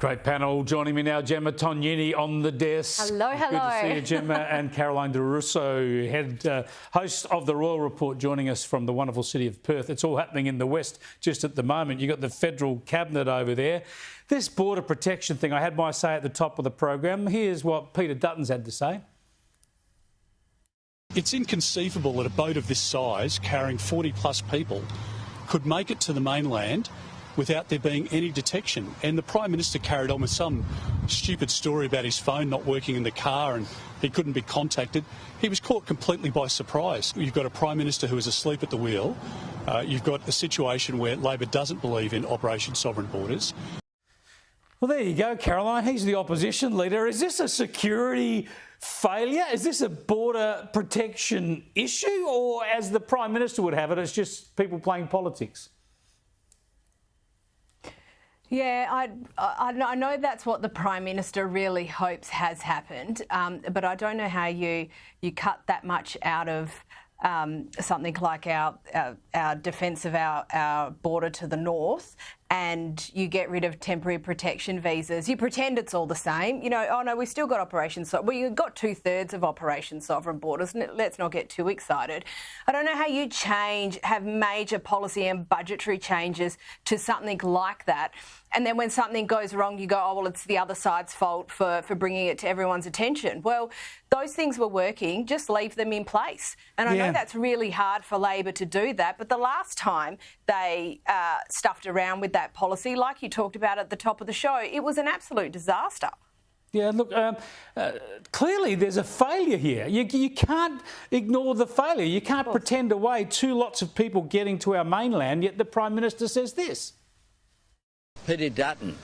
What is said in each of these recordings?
Great panel. Joining me now, Gemma Tognini on the desk. Hello, hello. Good to see you, Gemma. And Caroline De Russo, host of the Royal Report, joining us from the wonderful city of Perth. It's all happening in the West just at the moment. You've got the federal cabinet over there. This border protection thing, I had my say at the top of the program. Here's what Peter Duttons had to say. It's inconceivable that a boat of this size, carrying 40-plus people, could make it to the mainland without there being any detection. And the Prime Minister carried on with some stupid story about his phone not working in the car and he couldn't be contacted. He was caught completely by surprise. You've got a Prime Minister who is asleep at the wheel. You've got a situation where Labor doesn't believe in Operation Sovereign Borders. Well, there you go, Caroline. He's the opposition leader. Is this a security failure? Is this a border protection issue? Or, as the Prime Minister would have it, it's just people playing politics? Yeah, I know that's what the Prime Minister really hopes has happened, but I don't know how you cut that much out of something like our defence of our border to the north, and you get rid of temporary protection visas. You pretend it's all the same. You know, oh no, we've still got Operation Sovereign. Well, you've got 2/3 of Operation Sovereign Borders. Let's not get too excited. I don't know how you have major policy and budgetary changes to something like that. And then when something goes wrong, you go, oh, well, it's the other side's fault for bringing it to everyone's attention. Well, those things were working. Just leave them in place. And I know that's really hard for Labor to do that. But the last time they stuffed around with that policy, like you talked about at the top of the show, it was an absolute disaster. Yeah, look, clearly there's a failure here. You can't ignore the failure. You can't pretend away two lots of people getting to our mainland, yet the Prime Minister says this. Peter Dutton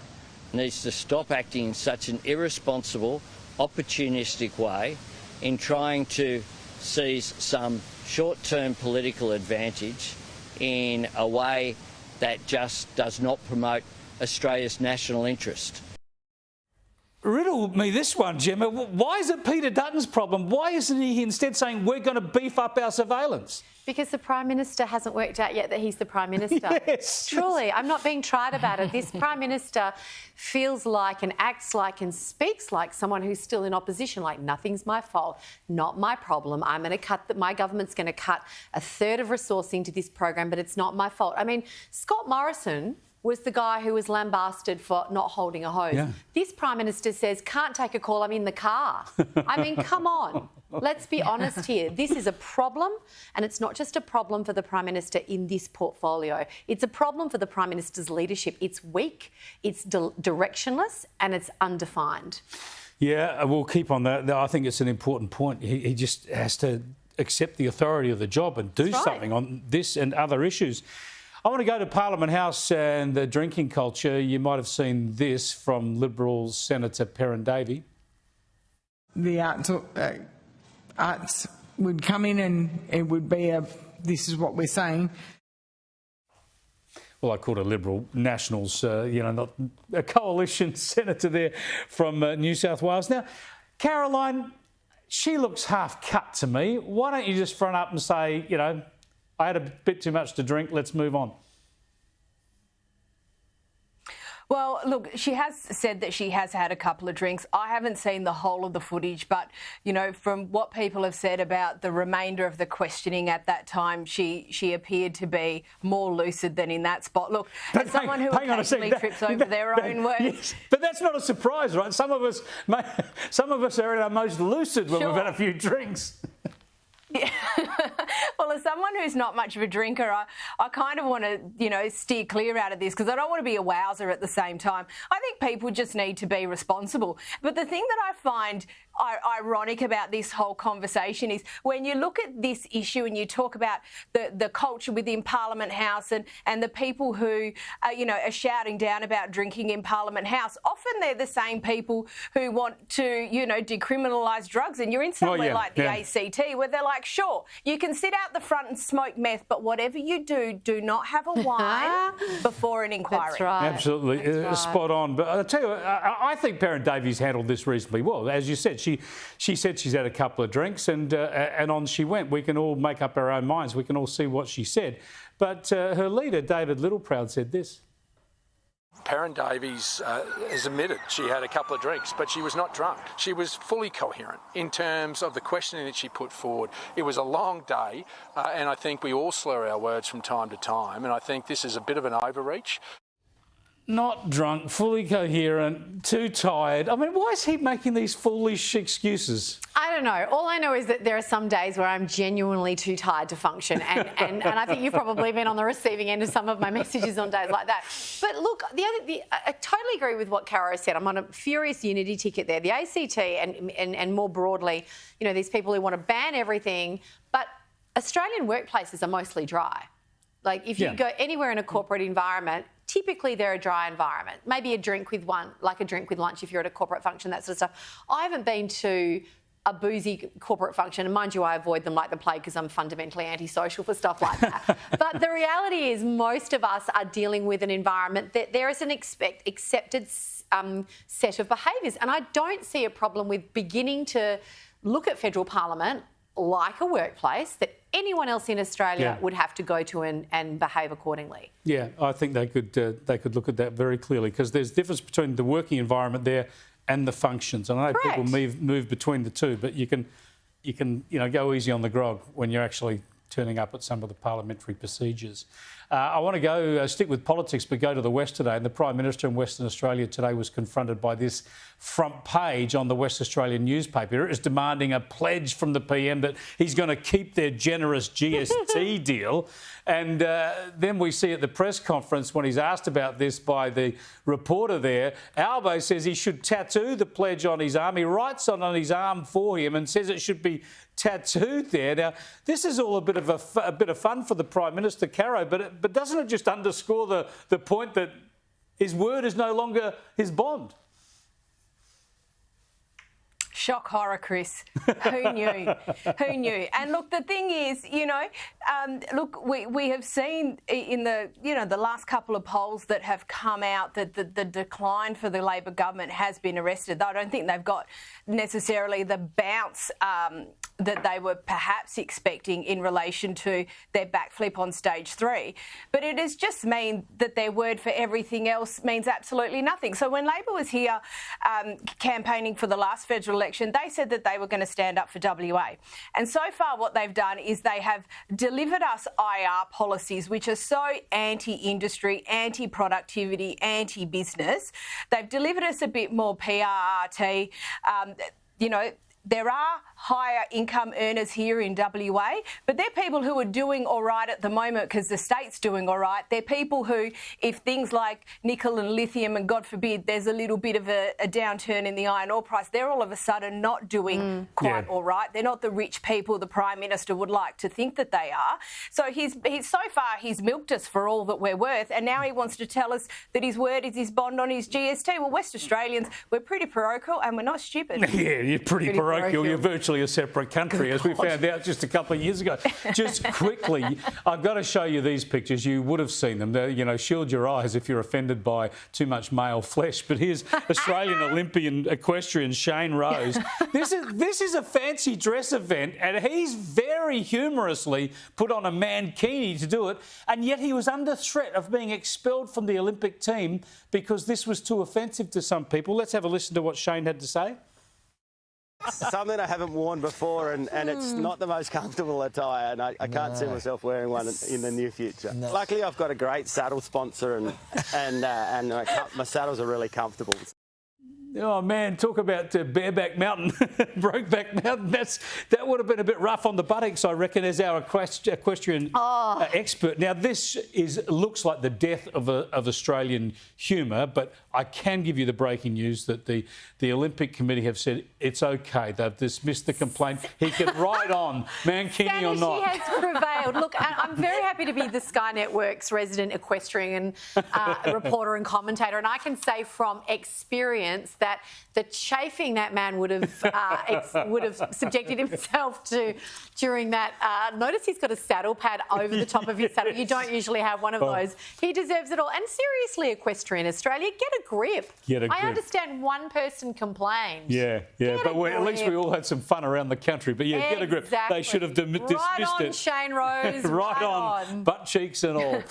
needs to stop acting in such an irresponsible, opportunistic way in trying to seize some short-term political advantage in a way that just does not promote Australia's national interest. Riddle me this one, Gemma. Why is it Peter Dutton's problem? Why isn't he instead saying we're going to beef up our surveillance? Because the Prime Minister hasn't worked out yet that he's the Prime Minister. Yes. Truly, I'm not being tried about it. This Prime Minister feels like and acts like and speaks like someone who's still in opposition, like nothing's my fault, not my problem. I'm going to my government's going to cut 1/3 of resourcing to this program, but it's not my fault. I mean, Scott Morrison was the guy who was lambasted for not holding a hose. Yeah. This Prime Minister says, can't take a call, I'm in the car. I mean, come on. Let's be honest here. This is a problem, and it's not just a problem for the Prime Minister in this portfolio. It's a problem for the Prime Minister's leadership. It's weak, it's directionless, and it's undefined. Yeah, we'll keep on that. I think it's an important point. He just has to accept the authority of the job and do something on this and other issues. I want to go to Parliament House and the drinking culture. You might have seen this from Liberal Senator Perrin Davey. The arts would come in and it would be this is what we're saying. Well, I called a Liberal Nationals, not a coalition senator there from New South Wales. Now, Caroline, she looks half cut to me. Why don't you just front up and say, I had a bit too much to drink, let's move on? Well, look, she has said that she has had a couple of drinks. I haven't seen the whole of the footage, but, from what people have said about the remainder of the questioning at that time, she appeared to be more lucid than in that spot. Look, as someone who occasionally trips over their own words... Yes, but that's not a surprise, right? Some of us are at our most lucid when we've had a few drinks. Yeah. Well, as someone who's not much of a drinker, I kind of want to, steer clear out of this because I don't want to be a wowser at the same time. I think people just need to be responsible. But the thing that I find ironic about this whole conversation is when you look at this issue and you talk about the culture within Parliament House and the people who, are shouting down about drinking in Parliament House, often they're the same people who want to, decriminalise drugs. And you're in somewhere like the ACT where they're like, sure, you can sit out the front and smoke meth, but whatever you do not have a wine before an inquiry. That's right. Absolutely. That's right. Spot on. But I'll tell you, I think Perrin Davies handled this reasonably well. As you said, she said she's had a couple of drinks and on she went. We can all make up our own minds. We can all see what she said. But her leader, David Littleproud, said this. Perrin Davies has admitted she had a couple of drinks, but she was not drunk. She was fully coherent in terms of the questioning that she put forward. It was a long day, and I think we all slur our words from time to time, and I think this is a bit of an overreach. Not drunk, fully coherent, too tired. I mean, why is he making these foolish excuses? I don't know. All I know is that there are some days where I'm genuinely too tired to function. And I think you've probably been on the receiving end of some of my messages on days like that. But look, I totally agree with what Caro said. I'm on a furious unity ticket there. The ACT and more broadly, you know, these people who want to ban everything. But Australian workplaces are mostly dry. Like if you go anywhere in a corporate environment, typically they're a dry environment. Maybe a drink with lunch if you're at a corporate function, that sort of stuff. I haven't been to a boozy corporate function, and mind you, I avoid them like the plague because I'm fundamentally antisocial for stuff like that. But the reality is most of us are dealing with an environment that there is an accepted set of behaviours. And I don't see a problem with beginning to look at federal parliament like a workplace that anyone else in Australia would have to go to and behave accordingly. Yeah, I think they could look at that very clearly, because there's a difference between the working environment there and the functions. And I know people move between the two, but you can go easy on the grog when you're actually turning up at some of the parliamentary procedures. I want to stick with politics, but go to the West today. And the Prime Minister in Western Australia today was confronted by this front page on the West Australian newspaper. It is demanding a pledge from the PM that he's going to keep their generous GST deal. And then we see at the press conference, when he's asked about this by the reporter there, Albo says he should tattoo the pledge on his arm. He writes it on his arm for him and says it should be tattooed there. Now, this is all a bit of fun for the Prime Minister, Caro, but doesn't it just underscore the point that his word is no longer his bond? Shock horror, Chris. Who knew? Who knew? And look, the thing is, look, we have seen in the last couple of polls that have come out that the decline for the Labor government has been arrested. I don't think they've got necessarily the bounce that they were perhaps expecting in relation to their backflip on stage 3. But it has just mean that their word for everything else means absolutely nothing. So when Labor was here campaigning for the last federal election, they said that they were going to stand up for WA. And so far what they've done is they have delivered us IR policies which are so anti-industry, anti-productivity, anti-business. They've delivered us a bit more PRRT. There are higher income earners here in WA, but they're people who are doing all right at the moment because the state's doing all right. They're people who, if things like nickel and lithium and God forbid there's a little bit of a downturn in the iron ore price, they're all of a sudden not doing quite all right. They're not the rich people the Prime Minister would like to think that they are. So he's so far he's milked us for all that we're worth, and now he wants to tell us that his word is his bond on his GST. Well, West Australians, we're pretty parochial and we're not stupid. Yeah, you're pretty parochial. You're virtually a separate country, as we found out just a couple of years ago. Just quickly, I've got to show you these pictures. You would have seen them. Shield your eyes if you're offended by too much male flesh. But here's Australian Olympian equestrian Shane Rose. This is a fancy dress event, and he's very humorously put on a mankini to do it, and yet he was under threat of being expelled from the Olympic team because this was too offensive to some people. Let's have a listen to what Shane had to say. Something I haven't worn before, and it's not the most comfortable attire, and I can't see myself wearing one in the near future. No. Luckily, I've got a great saddle sponsor, and my saddles are really comfortable. Oh man, talk about bareback mountain, brokeback mountain. That would have been a bit rough on the buttocks, I reckon, as our equestrian expert. Now this looks like the death of Australian humour, but I can give you the breaking news that the Olympic Committee have said it's okay. They've dismissed the complaint. He can ride on, mankini or not. She has prevailed. Look, I'm very happy to be the Sky Network's resident equestrian reporter and commentator, and I can say from experience that the chafing that man would have subjected himself to during that. Notice he's got a saddle pad over the top of his saddle. You don't usually have one of those. He deserves it all. And seriously, Equestrian Australia, get a grip. I understand one person complained. Yeah, but at least we all had some fun around the country. But yeah, get a grip. They should have dismissed it. Right on, Shane Rose. right on, butt cheeks and all.